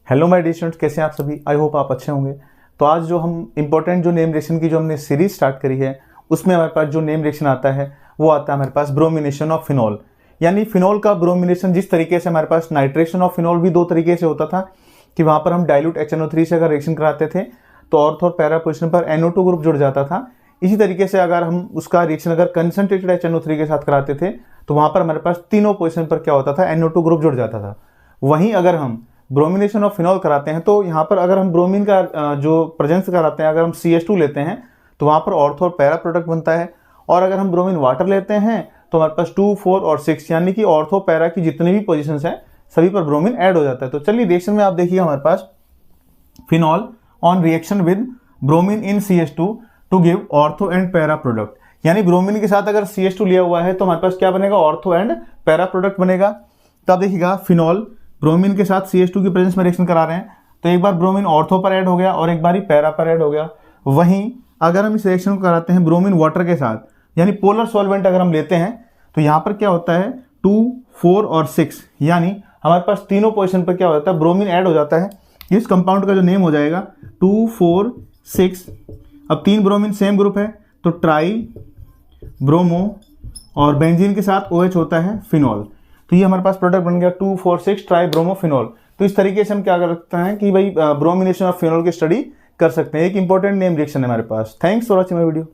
Hello my dear students, कैसे हैं आप सभी। आई होप आप अच्छे होंगे। तो आज जो हम इंपॉर्टेंट जो नेम रिएक्शन की जो हमने सीरीज स्टार्ट करी है उसमें हमारे पास जो नेम रिएक्शन आता है वो आता है हमारे पास ब्रोमिनेशन ऑफ फिनॉल। यानी फिनॉल का ब्रोमिनेशन, जिस तरीके से हमारे पास नाइट्रेशन ऑफ फिनॉल भी दो तरीके से होता था कि वहाँ पर हम डाइल्यूट HNO3 से अगर रिएक्शन कराते थे तो ऑर्थो और पैरा पोजिशन पर NO2 ग्रुप जुड़ जाता था। इसी तरीके से अगर हम उसका रिएक्शन अगर कंसंट्रेटेड HNO3 के साथ कराते थे तो वहाँ पर हमारे पास तीनों पोजिशन पर क्या होता था, NO2 ग्रुप जुड़ जाता था। वहीं अगर हम ब्रोमिनेशन ऑफ फिनॉल कराते हैं तो यहाँ पर अगर हम ब्रोमीन का जो प्रेजेंस कराते हैं, अगर हम CH2 लेते हैं तो वहाँ पर ऑर्थो और पैरा प्रोडक्ट बनता है। और अगर हम ब्रोमीन वाटर लेते हैं तो हमारे पास 2, 4 और 6 यानी कि ऑर्थो पैरा की जितनी भी पोजीशंस हैं सभी पर ब्रोमीन ऐड हो जाता है। तो चलिए रिएक्शन में आप देखिए हमारे पास phenol on reaction with bromine in CH2 to give ortho and para product. यानी ब्रोमीन के साथ अगर CH2 लिया हुआ है तो हमारे पास क्या बनेगा, ऑर्थो एंड पैरा प्रोडक्ट बनेगा। तो आप देखिएगा फिनॉल ब्रोमीन के साथ CH2 की प्रेजेंस में रिएक्शन करा रहे हैं तो एक बार ब्रोमीन ऑर्थो पर ऐड हो गया और एक बार ही पैरा पर ऐड हो गया। वहीं अगर हम इस रिएक्शन को कराते हैं ब्रोमीन वाटर के साथ, यानी पोलर सॉल्वेंट अगर हम लेते हैं तो यहाँ पर क्या होता है 2, 4 और 6, यानी हमारे पास तीनों पोजीशन पर क्या हो जाता है, ब्रोमीन ऐड हो जाता है। इस कंपाउंड का जो नेम हो जाएगा 2, 4, 6। अब 3 ब्रोमीन सेम ग्रुप है तो ट्राई ब्रोमो और बेंजीन के साथ OH होता है फिनॉल। तो ये हमारे पास प्रोडक्ट बन गया 2, 4, 6 ट्राई ब्रोमो फिनॉल। तो इस तरीके से हम क्या कर सकते हैं कि भाई ब्रोमिनेशन ऑफ फिनॉल की स्टडी कर सकते हैं। एक इंपॉर्टेंट नेम रिएक्शन है हमारे पास। Thanks for watching my video.